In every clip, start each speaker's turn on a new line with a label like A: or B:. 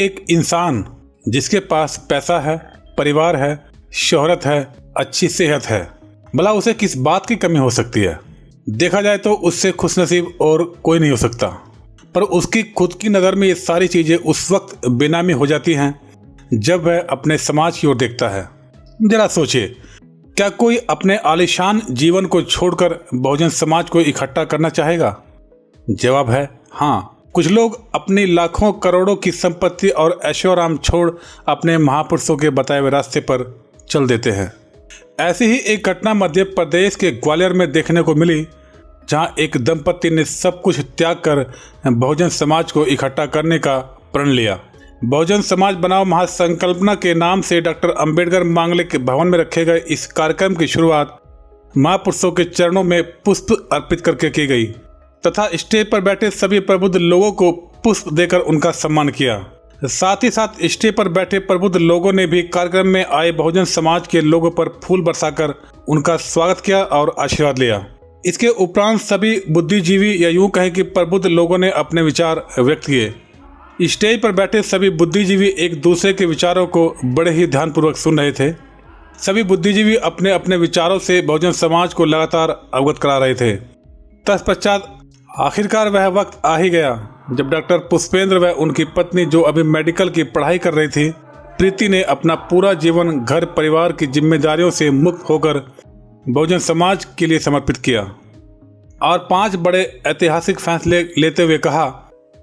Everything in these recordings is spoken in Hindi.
A: एक इंसान जिसके पास पैसा है, परिवार है, शोहरत है, अच्छी सेहत है, भला उसे किस बात की कमी हो सकती है? देखा जाए तो उससे खुशनसीब और कोई नहीं हो सकता। पर उसकी खुद की नज़र में ये सारी चीज़ें उस वक्त बेनामी हो जाती हैं जब वह अपने समाज की ओर देखता है। जरा सोचिए, क्या कोई अपने आलीशान जीवन को छोड़कर बहुजन समाज को इकट्ठा करना चाहेगा? जवाब है हाँ। कुछ लोग अपनी लाखों करोड़ों की संपत्ति और ऐशो-आराम छोड़ अपने महापुरुषों के बताए हुए रास्ते पर चल देते हैं। ऐसी ही एक घटना मध्य प्रदेश के ग्वालियर में देखने को मिली, जहां एक दंपति ने सब कुछ त्याग कर बहुजन समाज को इकट्ठा करने का प्रण लिया। बहुजन समाज बनाओ महासंकल्पना के नाम से डॉक्टर अंबेडकर मांगलिक भवन में रखे गए इस कार्यक्रम की शुरुआत महापुरुषों के चरणों में पुष्प अर्पित करके की गई तथा स्टेज पर बैठे सभी प्रबुद्ध लोगों को पुष्प देकर उनका सम्मान किया। साथ ही साथ स्टेज पर बैठे प्रबुद्ध लोगों ने भी कार्यक्रम में आए बहुजन समाज के लोगों पर फूल बरसाकर उनका स्वागत किया और आशीर्वाद लिया। इसके उपरांत सभी बुद्धिजीवी या यूं कहें कि प्रबुद्ध लोगों ने अपने विचार व्यक्त किए। स्टेज पर बैठे सभी बुद्धिजीवी एक दूसरे के विचारों को बड़े ही ध्यानपूर्वक सुन रहे थे। सभी बुद्धिजीवी अपने अपने विचारों से बहुजन समाज को लगातार अवगत करा रहे थे। तत्पश्चात आखिरकार वह वक्त आ ही गया जब डॉक्टर पुष्पेंद्र व उनकी पत्नी, जो अभी मेडिकल की पढ़ाई कर रही थी, प्रीति ने अपना पूरा जीवन घर परिवार की जिम्मेदारियों से मुक्त होकर बहुजन समाज के लिए समर्पित किया और 5 बड़े ऐतिहासिक फैसले लेते हुए कहा,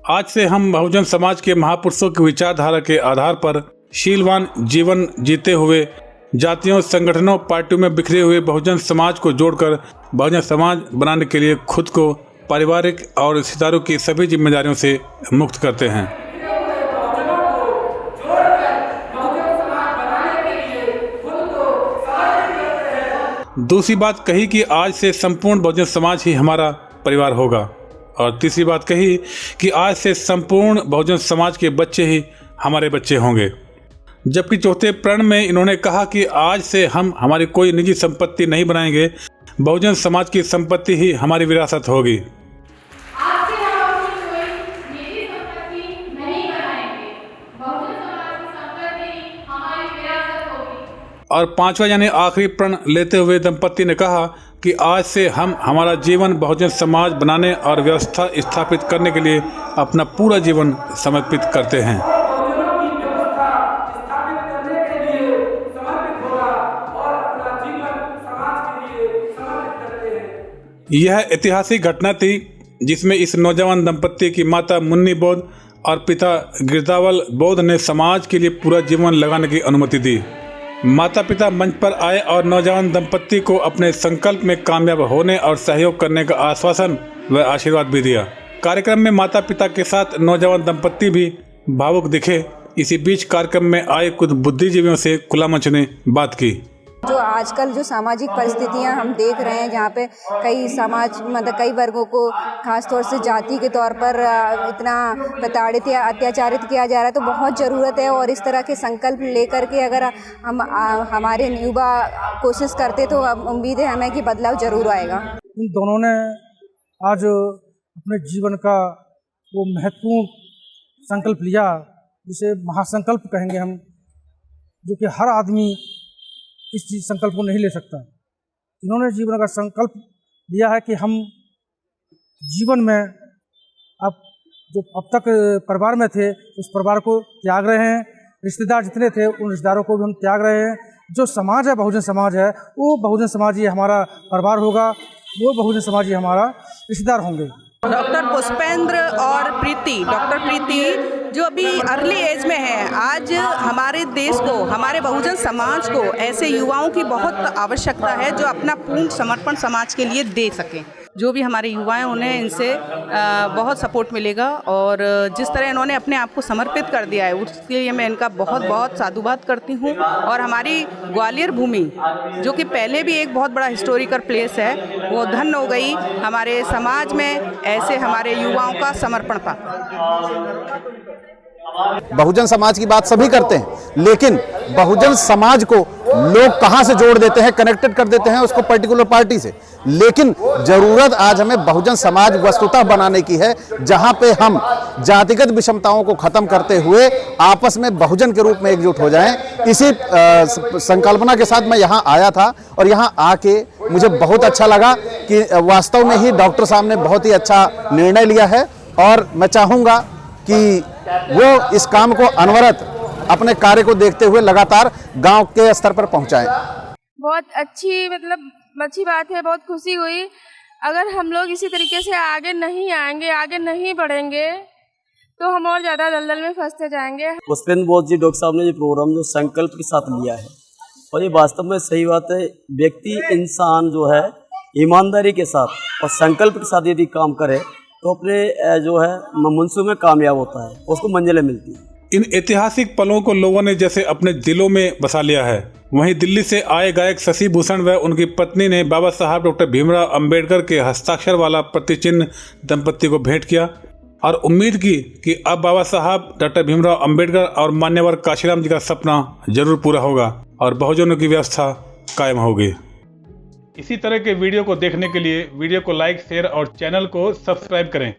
A: आज से हम बहुजन समाज के महापुरुषों की विचारधारा के आधार पर शीलवान जीवन जीते हुए जातियों, संगठनों, पार्टियों में बिखरे हुए बहुजन समाज को जोड़कर बहुजन समाज बनाने के लिए खुद को पारिवारिक और रिश्तेदारों की सभी जिम्मेदारियों से मुक्त करते हैं। दूसरी बात कही कि आज से संपूर्ण बहुजन समाज ही हमारा परिवार होगा और तीसरी बात कही कि आज से संपूर्ण बहुजन समाज के बच्चे ही हमारे बच्चे होंगे। जबकि चौथे प्रण में इन्होंने कहा कि आज से हम हमारी कोई निजी संपत्ति नहीं बनाएंगे, बहुजन समाज की संपत्ति ही हमारी विरासत होगी। और 5वां यानी आखिरी प्रण लेते हुए दंपति ने कहा कि आज से हम हमारा जीवन बहुजन समाज बनाने और व्यवस्था स्थापित करने के लिए अपना पूरा जीवन समर्पित करते हैं। यह ऐतिहासिक घटना थी जिसमें इस नौजवान दंपति की माता मुन्नी बौद्ध और पिता गिरदावल बौद्ध ने समाज के लिए पूरा जीवन लगाने की अनुमति दी। माता पिता मंच पर आए और नौजवान दंपति को अपने संकल्प में कामयाब होने और सहयोग करने का आश्वासन व आशीर्वाद भी दिया। कार्यक्रम में माता पिता के साथ नौजवान दंपति भी भावुक दिखे। इसी बीच कार्यक्रम में आए कुछ बुद्धिजीवियों से खुला मंच ने बात की।
B: जो आजकल जो सामाजिक परिस्थितियां हम देख रहे हैं, जहाँ पे कई समाज मतलब कई वर्गों को खासतौर से जाति के तौर पर इतना प्रताड़ित या अत्याचारित किया जा रहा है, तो बहुत ज़रूरत है। और इस तरह के संकल्प लेकर के अगर हम हमारे युवा कोशिश करते तो उम्मीद है हमें कि बदलाव ज़रूर आएगा।
C: इन दोनों ने आज अपने जीवन का वो महत्वपूर्ण संकल्प लिया, जिसे महासंकल्प कहेंगे हम, जो कि हर आदमी इस संकल्प को नहीं ले सकता। इन्होंने जीवन का संकल्प लिया है कि हम जीवन में अब तक परिवार में थे उस परिवार को त्याग रहे हैं, रिश्तेदार जितने थे उन रिश्तेदारों को भी हम त्याग रहे हैं। जो समाज है, बहुजन समाज है, वो बहुजन समाज ही हमारा परिवार होगा, वो बहुजन समाज ही हमारा रिश्तेदार होंगे।
D: डॉक्टर पुष्पेंद्र और प्रीति, डॉक्टर प्रीति जो अभी अर्ली एज में है, आज हमारे देश को, हमारे बहुजन समाज को ऐसे युवाओं की बहुत आवश्यकता है जो अपना पूर्ण समर्पण समाज के लिए दे सकें। जो भी हमारे युवा हैं उन्हें इनसे बहुत सपोर्ट मिलेगा और जिस तरह इन्होंने अपने आप को समर्पित कर दिया है उसके लिए मैं इनका बहुत बहुत साधुवाद करती हूँ। और हमारी ग्वालियर भूमि जो कि पहले भी एक बहुत बड़ा हिस्टोरिकल प्लेस है, वो धन्य हो गई हमारे समाज में ऐसे हमारे युवाओं का समर्पण पाकर।
E: बहुजन समाज की बात सभी करते हैं, लेकिन बहुजन समाज को लोग कहां से जोड़ देते हैं, कनेक्टेड कर देते हैं उसको पर्टिकुलर पार्टी से। लेकिन जरूरत आज हमें बहुजन समाज वस्तुतः बनाने की है, जहां पे हम जातिगत विषमताओं को खत्म करते हुए आपस में बहुजन के रूप में एकजुट हो जाएं। इसी संकल्पना के साथ मैं यहां आया था और यहां आके मुझे बहुत अच्छा लगा कि वास्तव में ही डॉक्टर साहब ने बहुत ही अच्छा निर्णय लिया है और मैं चाहूंगा कि वो इस काम को अनवरत अपने कार्य को देखते हुए लगातार गांव के स्तर पर पहुंचाएं।
F: बहुत अच्छी बात है, बहुत खुशी हुई। अगर हम लोग इसी तरीके से आगे नहीं आएंगे, आगे नहीं बढ़ेंगे तो हम और ज़्यादा दलदल में फंसते जाएंगे।
G: पुष्पेंद्र बोस जी डॉक्टर साहब ने ये प्रोग्राम जो संकल्प के साथ लिया है और ये वास्तव में सही बात है। व्यक्ति इंसान जो है ईमानदारी के साथ और संकल्प के साथ यदि काम करे तो अपने जो है मनसूबे में कामयाब होता है, उसको मंजिलें मिलती हैं।
A: इन ऐतिहासिक पलों को लोगों ने जैसे अपने दिलों में बसा लिया है। वहीं दिल्ली से आए गायक शशि भूषण व उनकी पत्नी ने बाबा साहब डॉक्टर भीमराव अंबेडकर के हस्ताक्षर वाला प्रतिचिन्ह दंपति को भेंट किया और उम्मीद की कि अब बाबा साहब डॉक्टर भीमराव अंबेडकर और मान्यवर काशीराम जी का सपना जरूर पूरा होगा और बहुजनों की व्यवस्था कायम होगी। इसी तरह के वीडियो को देखने के लिए वीडियो को लाइक, शेयर और चैनल को सब्सक्राइब करें।